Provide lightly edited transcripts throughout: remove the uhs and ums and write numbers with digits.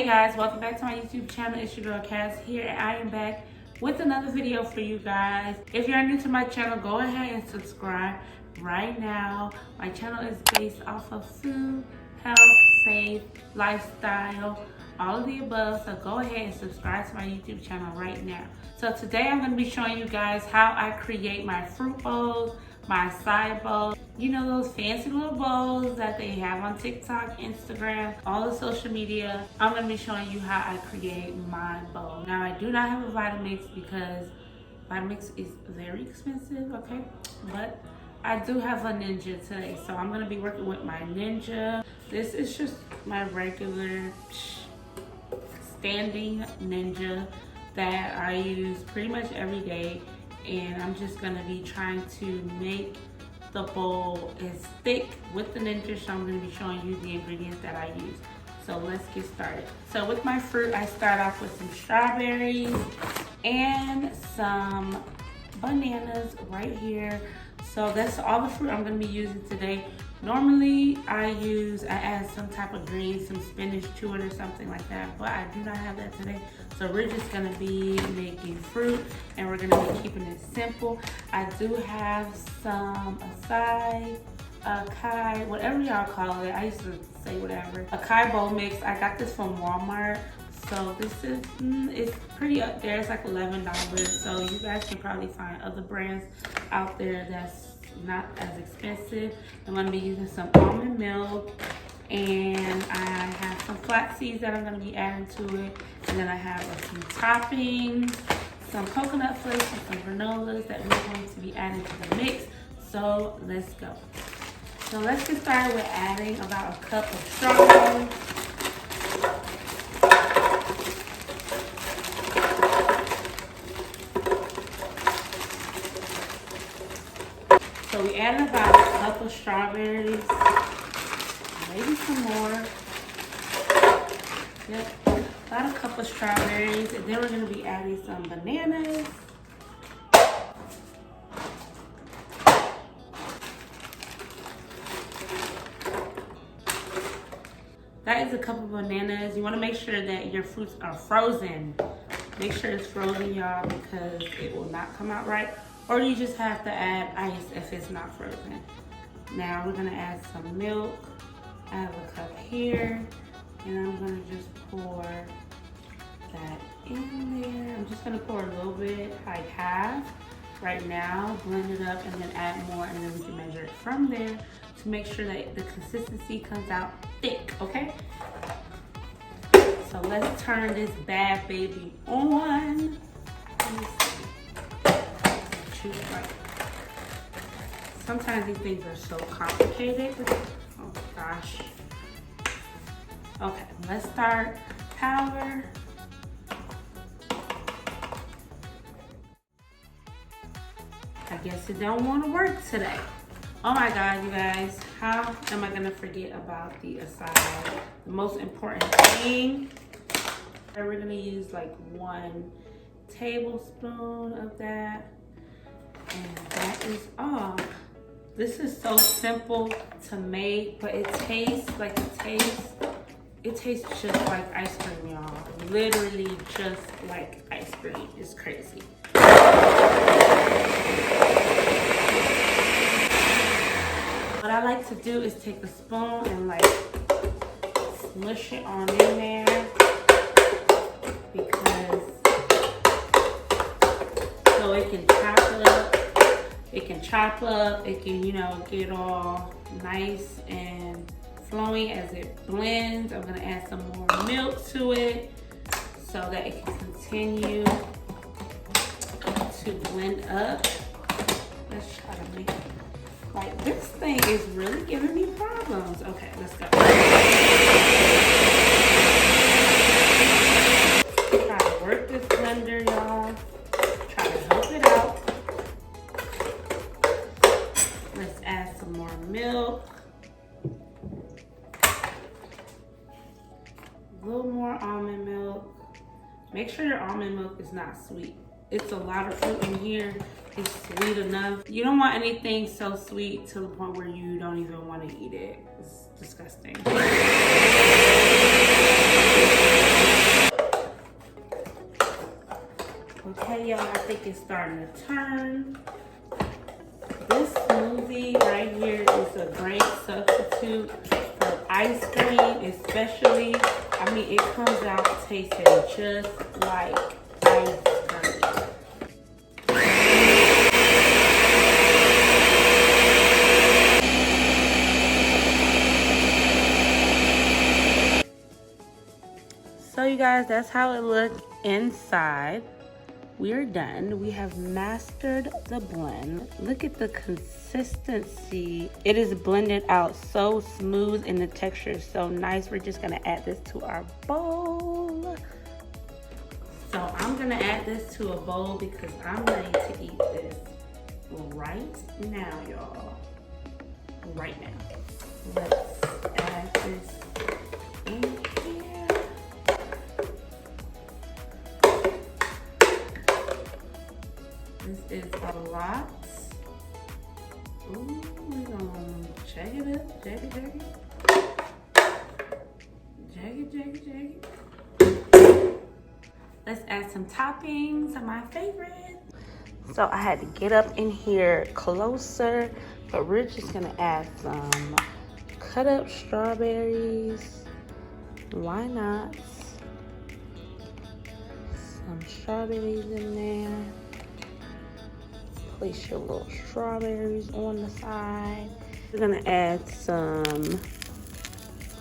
guys, welcome back to my YouTube channel. It's your girl Cass here, and I am back with another video for you guys. If you're new to my channel, go ahead and subscribe right now. My channel is based off of food, health, safe, lifestyle, all of the above. So go ahead and subscribe to my YouTube channel right now. So today I'm going to be showing you guys how I create my fruit bowls, my acai bowls. You know those fancy little bowls that they have on TikTok, Instagram, all the social media. I'm going to be showing you how I create my bowl. Now I do not have a Vitamix because Vitamix is very expensive, okay? But I do have a Ninja today, so I'm going to be working with my Ninja. This is just my regular standing Ninja that I use pretty much every day, and I'm just going to be trying to make the bowl is thick with the Ninja, so I'm going to be showing you the ingredients that I use. So let's get started. So with my fruit, I start off with some strawberries and some bananas right here. So that's all the fruit I'm going to be using today. Normally I add some type of green, some spinach to it or something like that, but I do not have that today. So we're just gonna be making fruit and we're gonna be keeping it simple. I do have some Açaí, Acai, whatever y'all call it. I used to say whatever. Acai bowl mix. I got this from Walmart. So this is, it's pretty up there. It's like $11. So you guys can probably find other brands out there that's not as expensive. I'm going to be using some almond milk, and I have some flax seeds that I'm going to be adding to it, and then I have some toppings, some coconut flakes, and some granolas that we're going to be adding to the mix. So let's go. So let's get started with adding about a cup of strawberries. So we added about a cup of strawberries, maybe some more. Yep, about a cup of strawberries, and then we're going to be adding some bananas. That is a cup of bananas. You want to make sure that your fruits are frozen. Make sure it's frozen, y'all, because it will not come out right. Or you just have to add ice if it's not frozen. Now we're gonna add some milk. I have a cup here, and I'm gonna just pour that in there. I'm just gonna pour a little bit, like half right now, blend it up, and then add more, and then we can measure it from there to make sure that the consistency comes out thick, okay? So let's turn this bad baby on. Sometimes these things are so complicated. Oh gosh. Okay, let's start powder. I guess it don't want to work today. Oh my God, you guys, how am I gonna forget about the acai? The most important thing. We're gonna use like 1 tablespoon of that. And that is all. This is so simple to make, but it tastes just like ice cream, y'all. Literally just like ice cream. It's crazy. What I like to do is take a spoon and like smush it on in there, because so it can chop up. It can chop up, it can, you know, get all nice and flowing as it blends. I'm gonna add some more milk to it so that it can continue to blend up. Let's try to make it. Like, this thing is really giving me problems. Okay, let's go. Try to work this blender, y'all. Try to help it out. Let's add some more milk. A little more almond milk. Make sure your almond milk is not sweet. It's a lot of fruit in here. It's sweet enough. You don't want anything so sweet to the point where you don't even want to eat it. It's disgusting. Okay, y'all, I think it's starting to turn. This smoothie right here is a great substitute for ice cream, especially. I mean, it comes out tasting just like ice cream. So you guys, that's how it looked inside. We're done. We have mastered the blend. Look at the consistency. It is blended out so smooth and the texture is so nice. We're just gonna add this to our bowl. So I'm gonna add this to a bowl because I'm ready to eat this right now, y'all. Right now. Let's add this in here. This is a lot. Ooh, we're gonna check it up, check it. Let's add some toppings, my favorite. So I had to get up in here closer, but we're just gonna add some cut up strawberries. Why not? Some strawberries in there. Place your little strawberries on the side. We're gonna add some,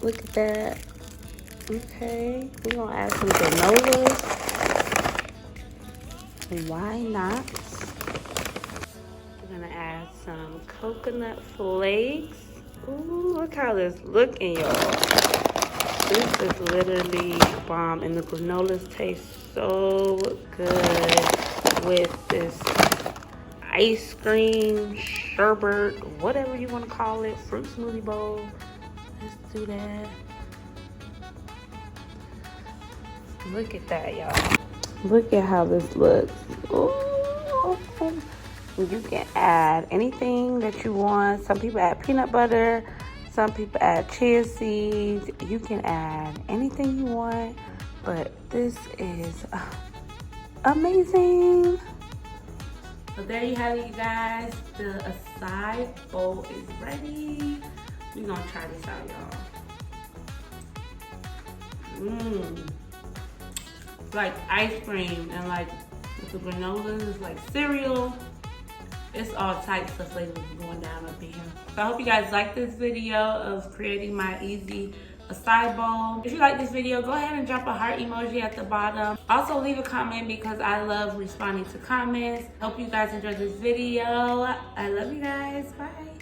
look at that. Okay, we're gonna add some granolas. Why not? We're gonna add some coconut flakes. Ooh, look how this looking, y'all. This is literally bomb, and the granolas taste so good with this ice cream, sherbet, whatever you want to call it, fruit smoothie bowl. Let's do that. Look at that, y'all. Look at how this looks. Ooh. You can add anything that you want. Some people add peanut butter. Some people add chia seeds. You can add anything you want. But this is amazing. So there you have it, you guys. The acai bowl is ready. We're gonna try this out, y'all. It's like ice cream, and like with the granolas, it's like cereal. It's all types of flavors going down up in here. So I hope you guys like this video of creating my easy acai bowl. If you like this video, go ahead and drop a heart emoji at the bottom. Also leave a comment because I love responding to comments. Hope you guys enjoyed this video. I love you guys. Bye.